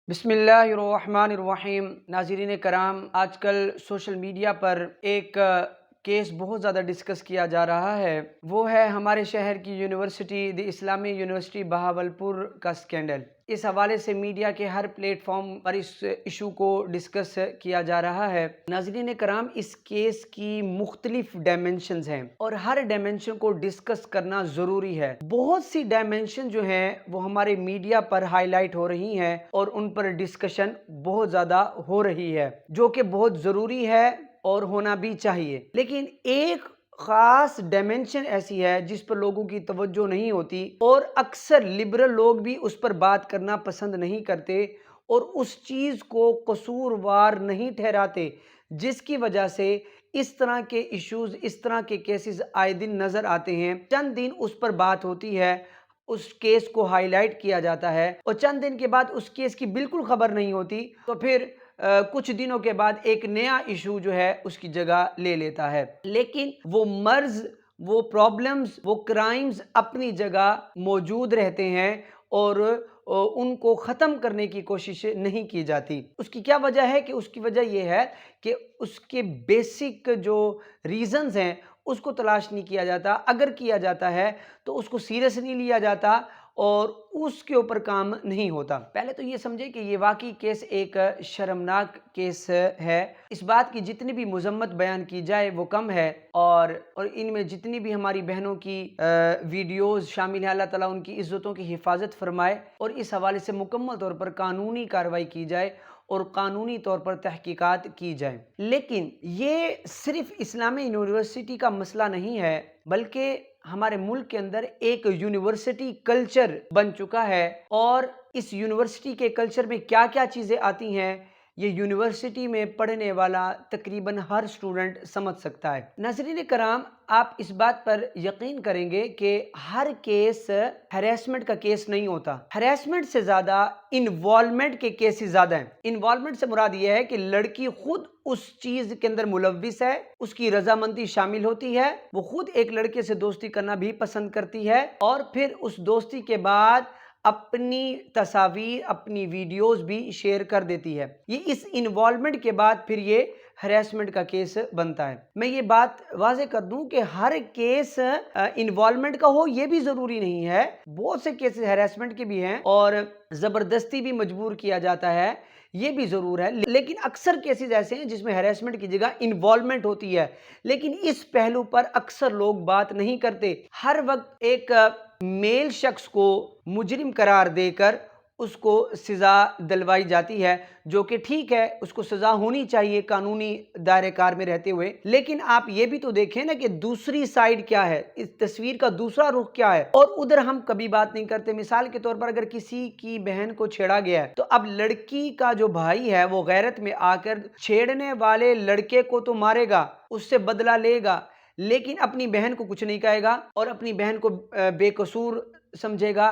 بسم اللہ الرحمن الرحیم۔ ناظرین کرام، آج کل سوشل میڈیا پر ایک کیس بہت زیادہ ڈسکس کیا جا رہا ہے، وہ ہے ہمارے شہر کی یونیورسٹی دی اسلامی یونیورسٹی بہاولپور کا سکینڈل۔ اس حوالے سے میڈیا کے ہر پلیٹ فارم پر اس ایشو کو ڈسکس کیا جا رہا ہے۔ ناظرین کرام، اس کیس کی مختلف ڈائمنشنز ہیں اور ہر ڈائمنشن کو ڈسکس کرنا ضروری ہے۔ بہت سی ڈائمنشن جو ہیں وہ ہمارے میڈیا پر ہائی لائٹ ہو رہی ہیں اور ان پر ڈسکشن بہت زیادہ ہو رہی ہے، جو کہ بہت ضروری ہے اور ہونا بھی چاہیے۔ لیکن ایک خاص ڈائمنشن ایسی ہے جس پر لوگوں کی توجہ نہیں ہوتی اور اکثر لبرل لوگ بھی اس پر بات کرنا پسند نہیں کرتے اور اس چیز کو قصوروار نہیں ٹھہراتے، جس کی وجہ سے اس طرح کے ایشوز، اس طرح کے کیسز آئے دن نظر آتے ہیں۔ چند دن اس پر بات ہوتی ہے، اس کیس کو ہائی لائٹ کیا جاتا ہے اور چند دن کے بعد اس کیس کی بالکل خبر نہیں ہوتی، تو پھر کچھ دنوں کے بعد ایک نیا ایشو جو ہے اس کی جگہ لے لیتا ہے۔ لیکن وہ مرض، وہ پرابلمز، وہ کرائمز اپنی جگہ موجود رہتے ہیں اور ان کو ختم کرنے کی کوشش نہیں کی جاتی۔ اس کی کیا وجہ ہے؟ کہ اس کی وجہ یہ ہے کہ اس کے بیسک جو ریزنز ہیں اس کو تلاش نہیں کیا جاتا۔ اگر کیا جاتا ہے تو اس کو سیریس نہیں لیا جاتا اور اس کے اوپر کام نہیں ہوتا۔ پہلے تو یہ سمجھے کہ یہ واقعی کیس ایک شرمناک کیس ہے۔ اس بات کی جتنی بھی مذمت بیان کی جائے وہ کم ہے، اور ان میں جتنی بھی ہماری بہنوں کی ویڈیوز شامل ہیں، اللہ تعالیٰ ان کی عزتوں کی حفاظت فرمائے اور اس حوالے سے مکمل طور پر قانونی کارروائی کی جائے اور قانونی طور پر تحقیقات کی جائیں۔ لیکن یہ صرف اسلامی یونیورسٹی کا مسئلہ نہیں ہے، بلکہ ہمارے ملک کے اندر ایک یونیورسٹی کلچر بن چکا ہے، اور اس یونیورسٹی کے کلچر میں کیا کیا چیزیں آتی ہیں یہ یونیورسٹی میں پڑھنے والا تقریباً ہر سٹوڈنٹ سمجھ سکتا ہے۔ ناظرین کرام، آپ اس بات پر یقین کریں گے کہ ہر کیس ہریسمنٹ کا کیس نہیں ہوتا۔ ہریسمنٹ سے زیادہ انوالومنٹ کے کیسز زیادہ ہیں۔ انوالومنٹ سے مراد یہ ہے کہ لڑکی خود اس چیز کے اندر ملوث ہے، اس کی رضامندی شامل ہوتی ہے، وہ خود ایک لڑکے سے دوستی کرنا بھی پسند کرتی ہے اور پھر اس دوستی کے بعد اپنی تصاویر، اپنی ویڈیوز بھی شیئر کر دیتی ہے۔ یہ اس انوالومنٹ کے بعد پھر یہ ہریسمنٹ کا کیس بنتا ہے۔ میں یہ بات واضح کر دوں کہ ہر کیس انوالومنٹ کا ہو یہ بھی ضروری نہیں ہے، بہت سے کیسز ہریسمنٹ کے بھی ہیں اور زبردستی بھی مجبور کیا جاتا ہے، یہ بھی ضرور ہے۔ لیکن اکثر کیسز ایسے ہیں جس میں ہریسمنٹ کی جگہ انوالومنٹ ہوتی ہے، لیکن اس پہلو پر اکثر لوگ بات نہیں کرتے۔ ہر وقت ایک میل شخص کو مجرم قرار دے کر اس کو سزا دلوائی جاتی ہے، جو کہ ٹھیک ہے، اس کو سزا ہونی چاہیے قانونی دائرہ کار میں رہتے ہوئے۔ لیکن آپ یہ بھی تو دیکھیں نا کہ دوسری سائیڈ کیا ہے، اس تصویر کا دوسرا رخ کیا ہے، اور ادھر ہم کبھی بات نہیں کرتے۔ مثال کے طور پر اگر کسی کی بہن کو چھیڑا گیا ہے تو اب لڑکی کا جو بھائی ہے وہ غیرت میں آ کر چھیڑنے والے لڑکے کو تو مارے گا، اس سے بدلہ لے گا، لیکن اپنی بہن کو کچھ نہیں کہے گا اور اپنی بہن کو بے قصور سمجھے گا۔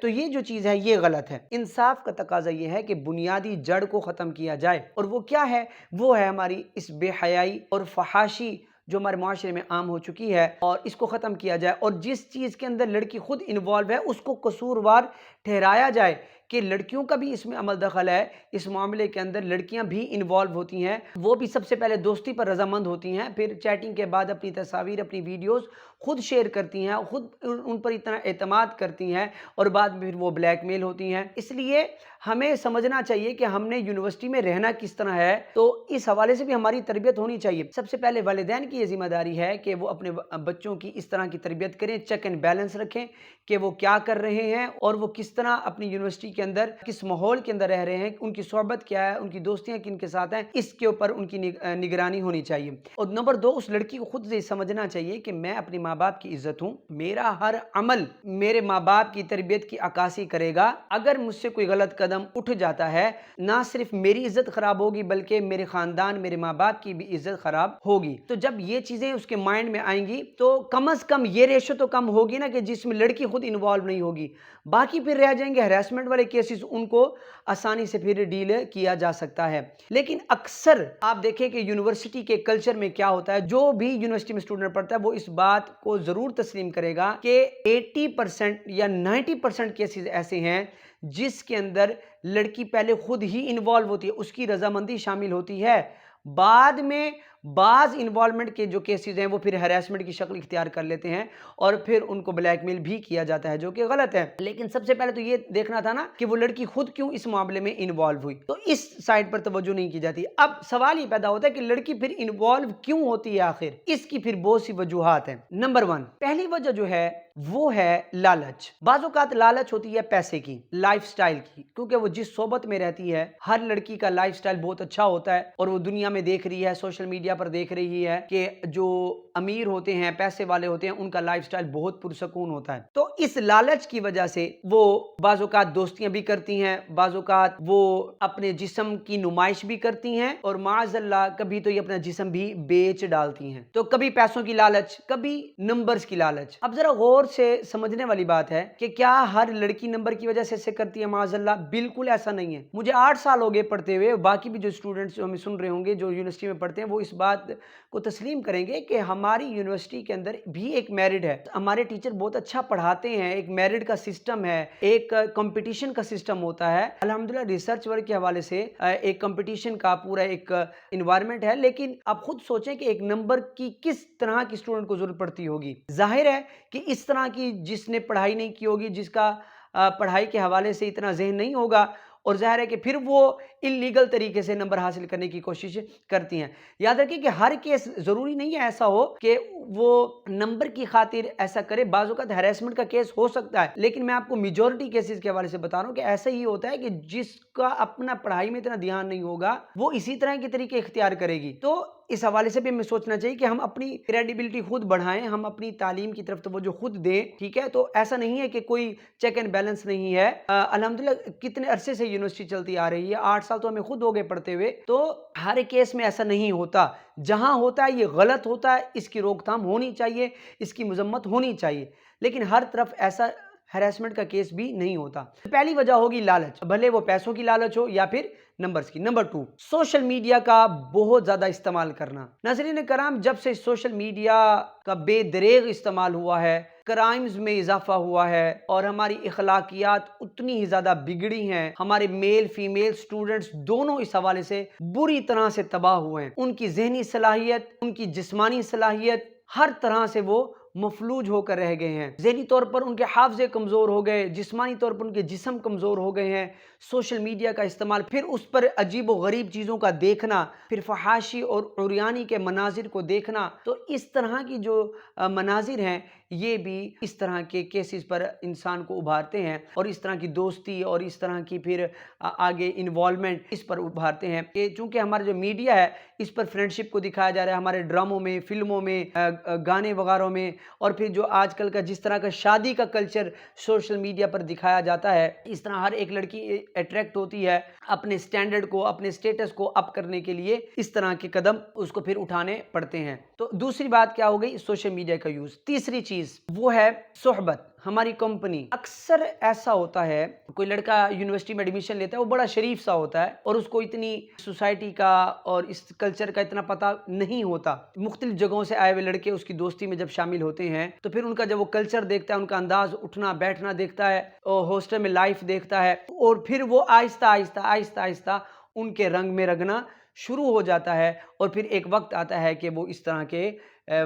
تو یہ جو چیز ہے یہ غلط ہے۔ انصاف کا تقاضا یہ ہے کہ بنیادی جڑ کو ختم کیا جائے، اور وہ کیا ہے؟ وہ ہے ہماری اس بے حیائی اور فحاشی جو ہمارے معاشرے میں عام ہو چکی ہے، اور اس کو ختم کیا جائے، اور جس چیز کے اندر لڑکی خود انوالو ہے اس کو قصوروار ٹھہرایا جائے کہ لڑکیوں کا بھی اس میں عمل دخل ہے، اس معاملے کے اندر لڑکیاں بھی انوالو ہوتی ہیں، وہ بھی سب سے پہلے دوستی پر رضامند ہوتی ہیں، پھر چیٹنگ کے بعد اپنی تصاویر، اپنی ویڈیوز خود شیئر کرتی ہیں، خود ان پر اتنا اعتماد کرتی ہیں اور بعد میں پھر وہ بلیک میل ہوتی ہیں۔ اس لیے ہمیں سمجھنا چاہیے کہ ہم نے یونیورسٹی میں رہنا کس طرح ہے، تو اس حوالے سے بھی ہماری تربیت ہونی چاہیے۔ سب سے پہلے والدین کی یہ ذمہ داری ہے کہ وہ اپنے بچوں کی اس طرح کی تربیت کریں، چیک اینڈ بیلنس رکھیں کہ وہ کیا کر رہے ہیں اور وہ کس طرح اپنی یونیورسٹی کے اندر، کس ماحول کے اندر رہ رہے ہیں، ان کی صحبت کیا ہے، ان کی دوستیاں کن کے ساتھ ہیں، اس کے اوپر ان کی نگرانی ہونی چاہیے۔ اور نمبر 2، اس لڑکی کو خود سے سمجھنا چاہیے کہ میں اپنے ماں باپ کی عزت ہوں، میرا ہر عمل میرے ماں باپ کی تربیت کی عکاسی کرے گا۔ اگر مجھ سے کوئی غلط قدم اٹھ جاتا ہے، نہ صرف میری عزت خراب ہوگی بلکہ میرے خاندان، میرے ماں باپ کی بھی عزت خراب ہوگی۔ تو جب یہ چیزیں اس کے مائنڈ میں آئیں گی تو کم از کم یہ ریشو تو کم ہوگی نا کہ جس میں لڑکی خود انوالو نہیں ہوگی، باقی پھر رہ جائیں گے ہراسمنٹ والے کیسز، ان کو آسانی سے پھر ڈیل کیا جا سکتا ہے۔ لیکن اکثر آپ دیکھیں کہ یونیورسٹی کے کلچر میں کیا ہوتا ہے، جو بھی یونیورسٹی میں اسٹوڈنٹ پڑھتا ہے وہ اس بات کو ضرور تسلیم کرے گا کہ 80% یا 90% کیسز ایسے ہیں جس کے اندر لڑکی پہلے خود ہی انوالو ہوتی ہے، اس کی رضامندی شامل ہوتی ہے، بعد میں بعض انوالومنٹ کے جو کیسز ہیں وہ پھر ہیراسمنٹ کی شکل اختیار کر لیتے ہیں اور پھر ان کو بلیک میل بھی کیا جاتا ہے، جو کہ غلط ہے۔ لیکن سب سے پہلے تو یہ دیکھنا تھا نا کہ وہ لڑکی خود کیوں اس معاملے میں انوالو ہوئی، تو اس سائڈ پر توجہ نہیں کی جاتی۔ اب سوال یہ پیدا ہوتا ہے کہ لڑکی پھر انوالو کیوں ہوتی ہے آخر؟ اس کی پھر بہت سی وجوہات ہیں۔ نمبر 1، پہلی وجہ جو ہے وہ ہے لالچ۔ بعض اوقات لالچ ہوتی ہے پیسے کی، لائف سٹائل کی، کیونکہ وہ جس صحبت میں رہتی ہے، ہر لڑکی کا لائف سٹائل بہت اچھا ہوتا ہے اور وہ دنیا میں دیکھ رہی ہے، سوشل میڈیا پر دیکھ رہی ہے کہ جو امیر ہوتے ہیں، پیسے والے ہوتے ہیں، ان کا لائف سٹائل بہت پرسکون ہوتا ہے۔ تو اس لالچ کی وجہ سے وہ بعض اوقات دوستیاں بھی کرتی ہیں، بعض اوقات وہ اپنے جسم کی نمائش بھی کرتی ہیں اور معاذ اللہ کبھی تو یہ اپنا جسم بھی بیچ ڈالتی ہیں۔ تو کبھی پیسوں کی لالچ، کبھی نمبرز کی لالچ۔ اب ذرا غور سے سمجھنے والی بات ہے کہ کیا ہر لڑکی نمبر کی وجہ سے ایسے کرتی ہے؟ معاذ اللہ بالکل ایسا نہیں ہے۔ مجھے 8 سال ہو گئے پڑھتے ہوئے، باقی بھی جو اسٹوڈنٹس ہمیں سن رہے ہوں گے جو یونیورسٹی میں پڑھتے ہیں وہ اس بات کو تسلیم کریں گے کہ ہماری یونیورسٹی کے اندر بھی ایک میرٹ ہے، ہمارے ٹیچر بہت اچھا پڑھاتے ہیں، ایک میرٹ کا سسٹم ہے، ایک کمپٹیشن کا سسٹم ہوتا ہے۔ الحمدللہ ریسرچ ورک کے حوالے سے ایک کمپٹیشن کا پورا ایک انوائرمنٹ ہے، لیکن آپ خود سوچیں کہ ایک نمبر کی کس طرح کی اسٹوڈنٹ کو ضرورت پڑتی ہوگی۔ ظاہر ہے کہ اس طرح کی جس نے پڑھائی نہیں کی ہوگی، جس کا پڑھائی کے حوالے سے اتنا ذہن نہیں ہوگا، اور ظاہر ہے کہ پھر وہ انلیگل طریقے سے نمبر حاصل کرنے کی کوشش کرتی ہیں۔ یاد رکھیں کہ ہر کیس ضروری نہیں ہے ایسا ہو کہ وہ نمبر کی خاطر ایسا کرے، بعض اوقات ہیراسمنٹ کا کیس ہو سکتا ہے، لیکن میں آپ کو میجورٹی کیسز کے حوالے سے بتا رہا ہوں کہ ایسا ہی ہوتا ہے کہ جس کا اپنا پڑھائی میں اتنا دھیان نہیں ہوگا وہ اسی طرح کے طریقے اختیار کرے گی۔ تو اس حوالے سے بھی ہمیں سوچنا چاہیے کہ ہم اپنی کریڈیبلٹی خود بڑھائیں، ہم اپنی تعلیم کی طرف توجہ خود دیں، ٹھیک ہے؟ تو ایسا نہیں ہے کہ کوئی چیک اینڈ بیلنس نہیں ہے۔ الحمدللہ کتنے عرصے سے یونیورسٹی چلتی آ رہی ہے، 8 سال تو ہمیں خود ہو گئے پڑھتے ہوئے، تو ہر کیس میں ایسا نہیں ہوتا۔ جہاں ہوتا ہے یہ غلط ہوتا ہے، اس کی روک تھام ہونی چاہیے، اس کی مذمت ہونی چاہیے، لیکن ہر طرف ایسا ہیراسمنٹ کا کیس بھی نہیں ہوتا۔ پہلی وجہ ہوگی لالچ، بھلے وہ پیسوں کی لالچ ہو یا پھر نمبرز کی۔ نمبر 2، سوشل میڈیا کا بہت زیادہ استعمال کرنا۔ ناظرین کرام، جب سے سوشل میڈیا کا بے دریغ استعمال ہوا ہے، کرائمز میں اضافہ ہوا ہے اور ہماری اخلاقیات اتنی ہی زیادہ بگڑی ہیں، ہمارے میل فیمیل سٹوڈنٹس دونوں اس حوالے سے بری طرح سے تباہ ہوئے ہیں۔ ان کی ذہنی صلاحیت، ان کی جسمانی صلاحیت، ہر طرح سے وہ مفلوج ہو کر رہ گئے ہیں۔ ذہنی طور پر ان کے حافظے کمزور ہو گئے، جسمانی طور پر ان کے جسم کمزور ہو گئے ہیں۔ سوشل میڈیا کا استعمال، پھر اس پر عجیب و غریب چیزوں کا دیکھنا، پھر فحاشی اور عریانی کے مناظر کو دیکھنا، تو اس طرح کی جو مناظر ہیں یہ بھی اس طرح کے کیسز پر انسان کو ابھارتے ہیں اور اس طرح کی دوستی اور اس طرح کی پھر آگے انوالومنٹ اس پر ابھارتے ہیں کہ چونکہ ہمارا جو میڈیا ہے اس پر فرینڈشپ کو دکھایا جا رہا ہے، ہمارے ڈراموں میں، فلموں میں، گانے وغیرہ میں، اور پھر جو آج کل کا جس طرح کا شادی کا کلچر سوشل میڈیا پر دکھایا جاتا ہے، اس طرح ہر ایک لڑکی اٹریکٹ ہوتی ہے اپنے سٹینڈرڈ کو، اپنے سٹیٹس کو اپ کرنے کے لیے اس طرح کے قدم اس کو پھر اٹھانے پڑتے ہیں۔ تو دوسری بات کیا ہو گئی؟ سوشل میڈیا کا یوز۔ تیسری چیز وہ ہے صحبت، ہماری کمپنی۔ اکثر ایسا ہوتا ہے کوئی لڑکا یونیورسٹی میں ایڈمیشن لیتا ہے، وہ بڑا شریف سا ہوتا ہے اور اس کو اتنی سوسائٹی کا اور اس کلچر کا اتنا پتہ نہیں ہوتا۔ مختلف جگہوں سے آئے ہوئے لڑکے اس کی دوستی میں جب شامل ہوتے ہیں تو پھر ان کا جب وہ کلچر دیکھتا ہے، ان کا انداز اٹھنا بیٹھنا دیکھتا ہے اور ہاسٹل میں لائف دیکھتا ہے، اور پھر وہ آہستہ آہستہ آہستہ آہستہ ان کے رنگ میں رنگنا شروع ہو جاتا ہے، اور پھر ایک وقت آتا ہے کہ وہ اس طرح کے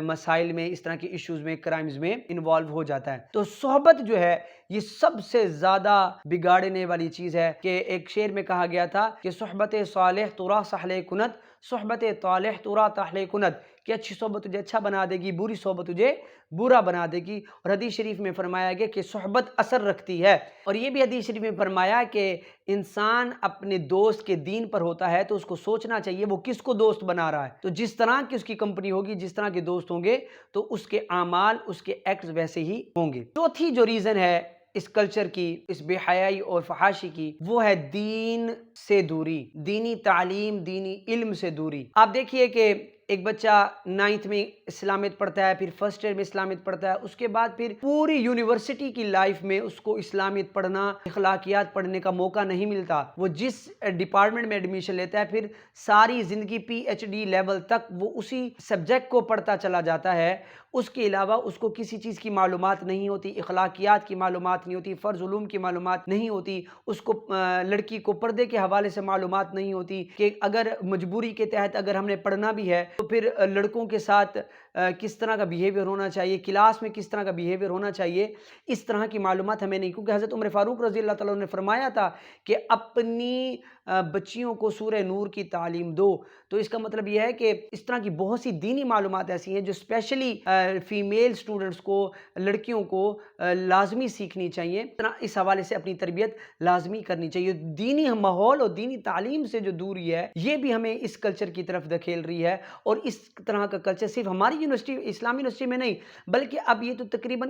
مسائل میں، اس طرح کے ایشوز میں، کرائمز میں انوالو ہو جاتا ہے۔ تو صحبت جو ہے یہ سب سے زیادہ بگاڑنے والی چیز ہے، کہ ایک شعر میں کہا گیا تھا کہ صحبت صالح ترا صحلِ کنت، صحبت طالح ترا طاحلِ کنت، کہ اچھی صحبت تجھے اچھا بنا دے گی، بری صحبت تجھے برا بنا دے گی۔ اور حدیث شریف میں فرمایا گیا کہ صحبت اثر رکھتی ہے، اور یہ بھی حدیث شریف میں فرمایا کہ انسان اپنے دوست کے دین پر ہوتا ہے تو اس کو سوچنا چاہیے وہ کس کو دوست بنا رہا ہے، تو جس طرح کی اس کی کمپنی ہوگی، جس طرح کے دوست ہوں گے تو اس کے اعمال، اس کے ایکٹس ویسے ہی ہوں گے۔ چوتھی جو ریزن ہے اس کلچر کی، اس بے حیائی اور فحاشی کی، وہ ہے دین سے دوری، دینی تعلیم، دینی علم سے دوری۔ آپ دیکھیے کہ ایک بچہ 9th میں اسلامیت پڑھتا ہے، پھر فرسٹ ایئر میں اسلامیت پڑھتا ہے، اس کے بعد پھر پوری یونیورسٹی کی لائف میں اس کو اسلامیت پڑھنا، اخلاقیات پڑھنے کا موقع نہیں ملتا۔ وہ جس ڈپارٹمنٹ میں ایڈمیشن لیتا ہے پھر ساری زندگی پی ایچ ڈی لیول تک وہ اسی سبجیکٹ کو پڑھتا چلا جاتا ہے، اس کے علاوہ اس کو کسی چیز کی معلومات نہیں ہوتی، اخلاقیات کی معلومات نہیں ہوتی، فرض علوم کی معلومات نہیں ہوتی، اس کو لڑکی کو پردے کے حوالے سے معلومات نہیں ہوتی کہ اگر مجبوری کے تحت اگر ہم نے پڑھنا بھی ہے تو پھر لڑکوں کے ساتھ کس طرح کا بیہیویئر ہونا چاہیے، کلاس میں کس طرح کا بیہیویئر ہونا چاہیے، اس طرح کی معلومات ہمیں نہیں، کیونکہ حضرت عمر فاروق رضی اللہ تعالیٰ نے فرمایا تھا کہ اپنی بچیوں کو سورہ نور کی تعلیم دو۔ تو اس کا مطلب یہ ہے کہ اس طرح کی بہت سی دینی معلومات ایسی ہیں جو اسپیشلی فیمیل سٹوڈنٹس کو، لڑکیوں کو لازمی سیکھنی چاہیے، اس حوالے سے اپنی تربیت لازمی کرنی چاہیے۔ دینی ماحول اور دینی تعلیم سے جو دوری ہے یہ بھی ہمیں اس کلچر کی طرف دھکیل رہی ہے، اور اس طرح کا کلچر صرف ہماری یونیورسٹی، اسلامی یونیورسٹی میں نہیں بلکہ اب یہ تو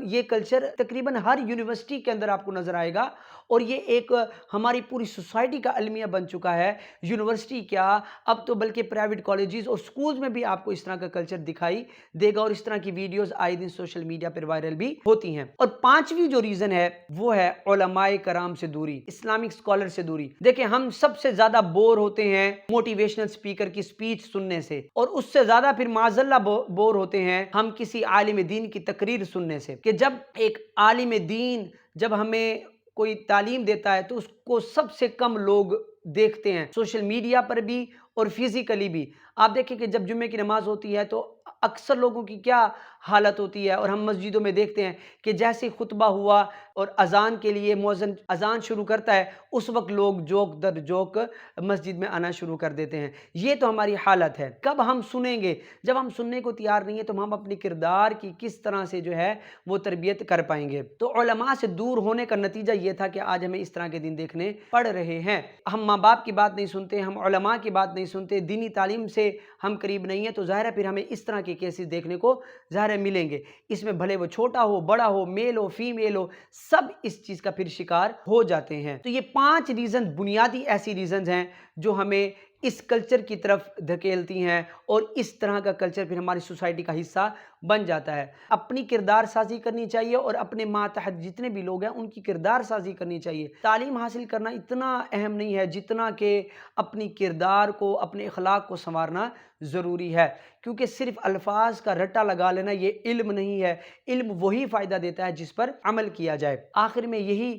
یہ کلچر تقریباً ہر یونیورسٹی کے اندر آپ کو نظر آئے گا، اور یہ ایک ہماری پوری سوسائٹی کا المیہ بن چکا ہے۔ یونیورسٹی کیا، اب تو بلکہ پرائیویٹ کالجز اور سکولز میں بھی آپ کو اس طرح کا کلچر دکھائی دے گا، اور اس طرح کی ویڈیوز آئے دن سوشل میڈیا پر وائرل بھی ہوتی ہیں۔ اور پانچویں جو ریزن ہے وہ ہے علماء کرام سے دوری، اسلامک اسکالر سے دوری۔ دیکھیں ہم سب سے زیادہ بور ہوتے ہیں موٹیویشنل اسپیکر کی سپیچ سننے سے، اور اس سے زیادہ پھر معذاللہ بور ہوتے ہیں ہم کسی عالم دین کی تقریر سننے سے، کہ جب ایک عالم دین جب ہمیں کوئی تعلیم دیتا ہے تو اس کو سب سے کم لوگ دیکھتے ہیں، سوشل میڈیا پر بھی اور فزیکلی بھی۔ آپ دیکھیں کہ جب جمعے کی نماز ہوتی ہے تو اکثر لوگوں کی کیا حالت ہوتی ہے، اور ہم مسجدوں میں دیکھتے ہیں کہ جیسے خطبہ ہوا اور اذان کے لیے مؤذن اذان شروع کرتا ہے اس وقت لوگ جوک در جوک مسجد میں آنا شروع کر دیتے ہیں۔ یہ تو ہماری حالت ہے۔ کب ہم سنیں گے؟ جب ہم سننے کو تیار نہیں ہیں تو ہم اپنی کردار کی کس طرح سے جو ہے وہ تربیت کر پائیں گے؟ تو علماء سے دور ہونے کا نتیجہ یہ تھا کہ آج ہمیں اس طرح کے دن دیکھنے پڑ رہے ہیں۔ ہم ماں باپ کی بات نہیں سنتے، ہم علماء کی بات نہیں سنتے، دینی تعلیم سے ہم قریب نہیں ہیں، تو ظاہر ہے پھر ہمیں اس طرح کے کیسز دیکھنے کو ظاہر ہے ملیں گے۔ اس میں بھلے وہ چھوٹا ہو، بڑا ہو، میل ہو، فیمیل ہو، سب اس چیز کا پھر شکار ہو جاتے ہیں۔ تو یہ 5 ریزن بنیادی ایسی ریزنز ہیں جو ہمیں اس کلچر کی طرف دھکیلتی ہیں، اور اس طرح کا کلچر پھر ہماری سوسائٹی کا حصہ بن جاتا ہے۔ اپنی کردار سازی کرنی چاہیے، اور اپنے ماتحت جتنے بھی لوگ ہیں ان کی کردار سازی کرنی چاہیے۔ تعلیم حاصل کرنا اتنا اہم نہیں ہے جتنا کہ اپنی کردار کو، اپنے اخلاق کو سنوارنا ضروری ہے، کیونکہ صرف الفاظ کا رٹا لگا لینا یہ علم نہیں ہے۔ علم وہی فائدہ دیتا ہے جس پر عمل کیا جائے۔ آخر میں یہی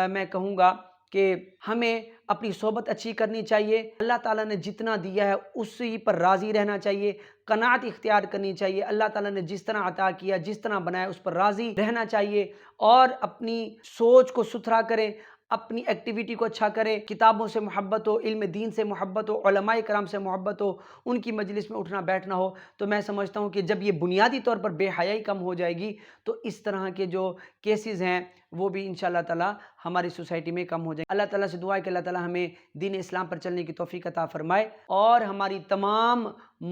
میں کہوں گا کہ ہمیں اپنی صحبت اچھی کرنی چاہیے، اللہ تعالیٰ نے جتنا دیا ہے اسی پر راضی رہنا چاہیے، قناعت اختیار کرنی چاہیے، اللہ تعالیٰ نے جس طرح عطا کیا، جس طرح بنایا اس پر راضی رہنا چاہیے، اور اپنی سوچ کو ستھرا کریں، اپنی ایکٹیویٹی کو اچھا کریں، کتابوں سے محبت ہو، علم دین سے محبت ہو، علماء کرام سے محبت ہو، ان کی مجلس میں اٹھنا بیٹھنا ہو، تو میں سمجھتا ہوں کہ جب یہ بنیادی طور پر بے حیائی کم ہو جائے گی تو اس طرح کے جو کیسز ہیں وہ بھی انشاءاللہ تعالی ہماری سوسائٹی میں کم ہو جائیں۔ اللہ تعالیٰ سے دعا ہے کہ اللہ تعالیٰ ہمیں دین اسلام پر چلنے کی توفیق عطا فرمائے، اور ہماری تمام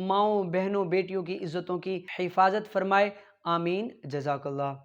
ماؤں، بہنوں، بیٹیوں کی عزتوں کی حفاظت فرمائے۔ آمین۔ جزاک اللہ۔